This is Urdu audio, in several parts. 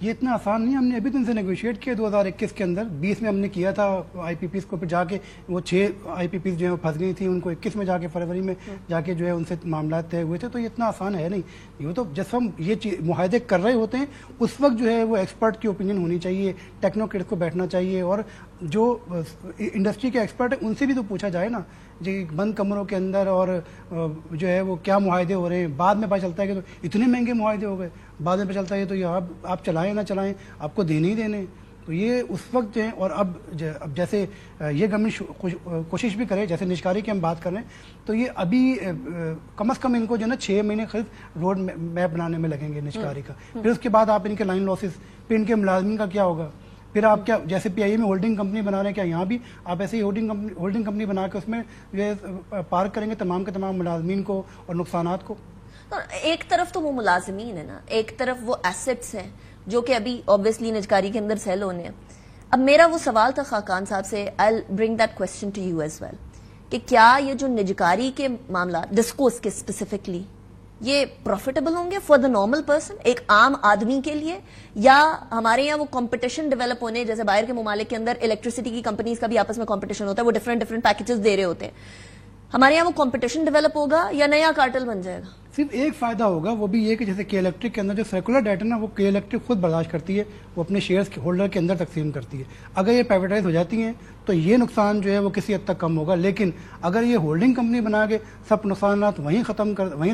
یہ اتنا آسان نہیں. ہم نے ابھی تو ان سے نیگوشیٹ کیا 2021 کے اندر. 20 میں ہم نے کیا تھا آئی پی پیز کو, پھر جا کے وہ 6 آئی پی پیز جو ہیں وہ پھنس گئی تھیں, ان کو 21 میں جا کے فروری میں جا کے جو ہے ان سے معاملات طے ہوئے تھے. تو یہ اتنا آسان ہے نہیں. یہ تو جب ہم یہ معاہدے کر رہے ہوتے ہیں اس وقت جو ہے وہ ایکسپرٹ کی اوپینین ہونی چاہیے, ٹیکنوکریٹس کو بیٹھنا چاہیے, اور جو انڈسٹری کے ایکسپرٹ ہیں ان سے بھی تو پوچھا جائے نا جی بند کمروں کے اندر, اور جو ہے وہ کیا معاہدے ہو رہے ہیں. بعد میں پتہ چلتا ہے کہ تو اتنے مہنگے معاہدے ہو گئے, بعد میں پتہ چلتا ہے تو یہ آپ چلائیں نہ چلائیں آپ کو دینے ہی دینے. تو یہ اس وقت جو ہے, اور اب جیسے یہ گورنمنٹ کوشش بھی کرے, جیسے نجکاری کی ہم بات کر رہے ہیں, تو یہ ابھی کم از کم ان کو جو ہے نا 6 مہینے خرید روڈ میپ بنانے میں لگیں گے نجکاری کا. پھر اس کے بعد آپ ان کے لائن لاسز, پھر ان کے ملازمین کا کیا ہوگا, پھر آپ کیا جیسے پی آئی اے میں ہولڈنگ کمپنی بنا رہے ہیں, کیا یہاں بھی آپ ایسے ہی ہولڈنگ کمپنی بنا کے اس میں جو ہے پارک کریں گے تمام کے تمام ملازمین کو اور نقصانات کو. ایک طرف تو وہ ملازمین ہے نا, ایک طرف وہ ایسٹس ہیں جو کہ ابھی obviously نجکاری کے اندر سیل ہونے ہیں. اب میرا وہ سوال تھا خاقان صاحب سے, I'll bring that question to you as well, کہ کیا یہ جو نجکاری کے معاملات ڈسکوز کے اسپیسیفکلی یہ پروفیٹیبل ہوں گے فار دا نارمل پرسن, ایک عام آدمی کے لیے, یا ہمارے یہاں وہ کمپٹیشن ڈیولپ ہونے, جیسے باہر کے ممالک کے اندر الیکٹریسٹی کی کمپنیز کا بھی آپس میں کمپٹیشن ہوتا ہے, وہ ڈفرینٹ پیکیجز دے رہے ہوتے ہیں, ہمارے یہاں وہ کمپٹیشن ڈیولپ ہوگا یا نیا کارٹل بن جائے گا؟ صرف ایک فائدہ ہوگا, وہ بھی یہ کہ جیسے کے الیکٹرک کے اندر جو سرکولر ڈیٹ ہے نا, وہ کے الیکٹرک خود برداشت کرتی ہے, وہ اپنے شیئرز ہولڈر کے اندر تقسیم کرتی ہے. اگر یہ پرائیویٹائز ہو جاتی ہیں تو یہ نقصان جو ہے وہ کسی حد تک کم ہوگا, لیکن اگر یہ ہولڈنگ کمپنی بنا کے سب نقصانات وہیں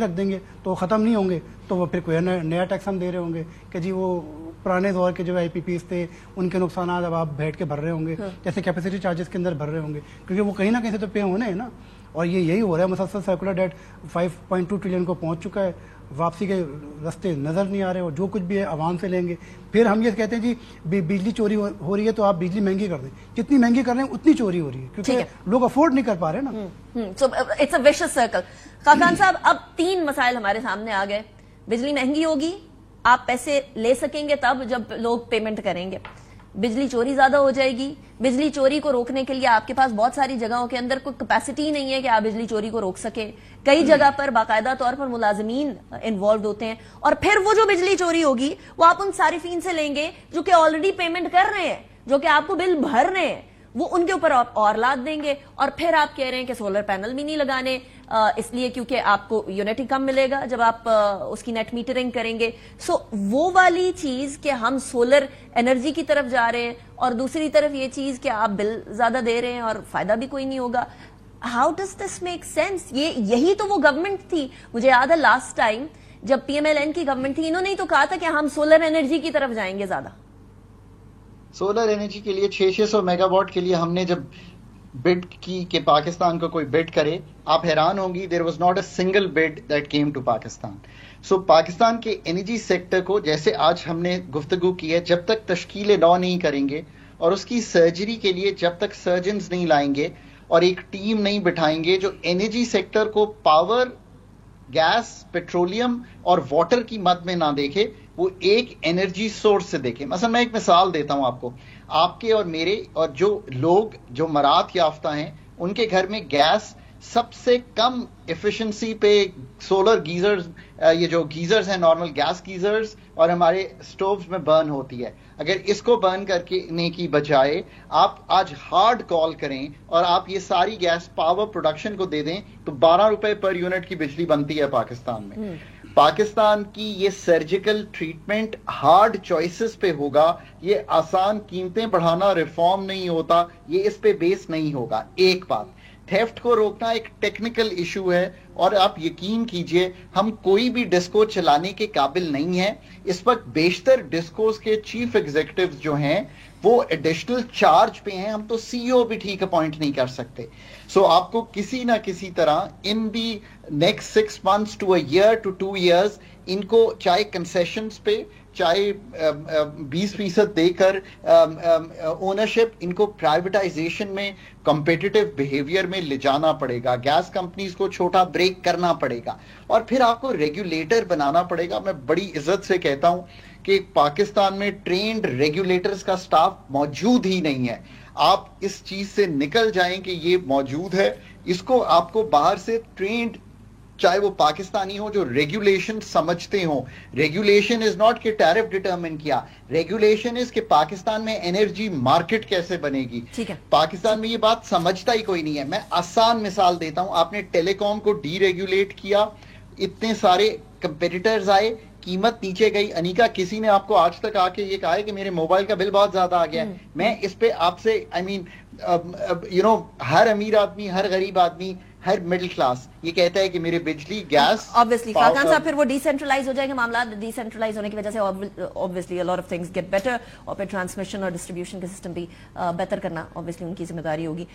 رکھ دیں گے تو وہ ختم نہیں ہوں گے, تو وہ پھر کوئی نیا ٹیکس ہم دے رہے ہوں گے کہ جی وہ پرانے دور کے جو آئی پی پیز تھے ان کے نقصانات اب آپ بیٹھ کے بھر رہے ہوں گے, جیسے کیپیسٹی چارجز کے اندر بھر رہے ہوں گے, کیونکہ وہ کہیں نہ کہیں سے تو پے ہونے ہیں نا. اور یہی ہو رہا ہے مسلسل. سرکولر ڈیٹ 5.2 ٹریلین کو پہنچ چکا ہے, واپسی کے راستے نظر نہیں آ رہے, اور جو کچھ بھی ہے عوام سے لیں گے. پھر ہم یہ کہتے ہیں جی بجلی چوری ہو رہی ہے تو آپ بجلی مہنگی کر دیں, جتنی مہنگی کر رہے ہیں اتنی چوری ہو رہی ہے, کیونکہ لوگ افورڈ نہیں کر پا رہے نا. So it's a vicious circle. Khaqan صاحب, اب 3 مسائل ہمارے سامنے آ گئے. بجلی مہنگی ہوگی, آپ پیسے لے سکیں گے تب جب لوگ پیمنٹ کریں گے. بجلی چوری زیادہ ہو جائے گی. بجلی چوری کو روکنے کے لیے آپ کے پاس بہت ساری جگہوں کے اندر کوئی کیپیسٹی نہیں ہے کہ آپ بجلی چوری کو روک سکیں. کئی جگہ پر باقاعدہ طور پر ملازمین انوالوڈ ہوتے ہیں, اور پھر وہ جو بجلی چوری ہوگی وہ آپ ان صارفین سے لیں گے جو کہ آلریڈی پیمنٹ کر رہے ہیں, جو کہ آپ کو بل بھر رہے ہیں, وہ ان کے اوپر اور لاد دیں گے. اور پھر آپ کہہ رہے ہیں کہ سولر پینل بھی نہیں لگانے, اس لیے کیونکہ آپ کو یونٹ ہی کم ملے گا جب آپ اس کی نیٹ میٹرنگ کریں گے. سو وہ والی چیز کہ ہم سولر انرجی کی طرف جا رہے ہیں, اور دوسری طرف یہ چیز کہ آپ بل زیادہ دے رہے ہیں اور فائدہ بھی کوئی نہیں ہوگا. How does this make sense? یہی تو وہ گورنمنٹ تھی. مجھے یاد ہے لاسٹ ٹائم جب پی ایم ایل این کی گورنمنٹ تھی, انہوں نے تو کہا تھا کہ ہم سولر انرجی کی طرف جائیں گے زیادہ. سولر انرجی کے لیے 600 میگا واٹ کے لیے ہم نے جب بڈ کی کہ پاکستان کو کوئی بڈ کرے, آپ حیران ہوں گی, there was not a single bid that came to Pakistan. So Pakistan کے انرجی سیکٹر کو, جیسے آج ہم نے گفتگو کی ہے, جب تک تشکیل نو نہیں کریں گے اور اس کی سرجری کے لیے جب تک سرجنز نہیں لائیں گے اور ایک ٹیم نہیں بٹھائیں گے جو انرجی سیکٹر کو پاور, گیس, پیٹرولیم اور واٹر کی مد میں نہ دیکھے, وہ ایک انرجی سورس سے دیکھیں. مثلا میں ایک مثال دیتا ہوں آپ کو, آپ کے اور میرے اور جو لوگ جو مراد یافتہ ہیں ان کے گھر میں گیس سب سے کم ایفیشنسی پہ سولر گیزرز, یہ جو گیزرز ہیں نارمل گیس گیزرز, اور ہمارے سٹووز میں برن ہوتی ہے. اگر اس کو برن کرنے کی بجائے آپ آج ہارڈ کال کریں اور آپ یہ ساری گیس پاور پروڈکشن کو دے دیں تو 12 روپے پر یونٹ کی بجلی بنتی ہے پاکستان میں. پاکستان کی یہ سرجیکل ٹریٹمنٹ ہارڈ چوائسز پہ ہوگا, یہ آسان قیمتیں بڑھانا ریفارم نہیں ہوتا, یہ اس پہ بیس نہیں ہوگا. ایک بات, تھیفٹ کو روکنا ایک ٹیکنیکل ایشو ہے, اور آپ یقین کیجئے ہم کوئی بھی ڈسکو چلانے کے قابل نہیں ہیں. اس وقت بیشتر ڈسکوز کے چیف ایگزیکٹوز جو ہیں وہ ایڈیشنل چارج پہ ہیں, ہم تو سی او بھی ٹھیک اپوائنٹ نہیں کر سکتے. سو آپ کو کسی نہ کسی طرح in the next 6 months to a year to 2 years ان کو چاہے کنسیشنز پہ, چاہے 20% دے کر اونرشپ, ان کو پرائیویٹائزیشن میں, کمپیٹیٹو بیہیویئر میں لے جانا پڑے گا. گیس کمپنیز کو چھوٹا بریک کرنا پڑے گا, اور پھر آپ کو ریگولیٹر بنانا پڑے گا. میں بڑی عزت سے کہتا ہوں کہ پاکستان میں ٹرینڈ ریگولیٹرز کا سٹاف موجود ہی نہیں ہے. آپ اس چیز سے نکل جائیں کہ یہ موجود ہے, اس کو آپ کو باہر سے ٹرینڈ چاہے وہ پاکستانی ہو جو ریگولیشن سمجھتے ہوں. ریگولیشن از ناٹ کہ ٹیرف ڈٹرمن کیا, ریگولیشن از کہ پاکستان میں انرجی مارکیٹ کیسے بنے گی. پاکستان میں یہ بات سمجھتا ہی کوئی نہیں ہے. میں آسان مثال دیتا ہوں, آپ نے ٹیلی کام کو ڈی ریگولیٹ کیا, اتنے سارے کمپیٹیٹرز آئے, قیمت نیچے گئی. انیکا کسی نے آپ کو آج تک آ کے یہ کہا ہے کہ میرے موبائل کا بل بہت زیادہ آ گیا ہے؟ میں اس پہ آپ سے ہر امیر آدمی, ہر غریب آدمی, ہر مڈل کلاس یہ کہتا ہے کہ میرے بجلی گیس obviously خاقان صاحب پھر وہ ڈی سینٹرلائز ہو جائے گا معاملات. ڈی سینٹرلائز ہونے کی وجہ سے obviously a lot of things get better, اور پھر ٹرانسمیشن اور ڈسٹریبیوشن کا سسٹم بھی بہتر کرنا obviously ان کی ذمہ داری ہوگی.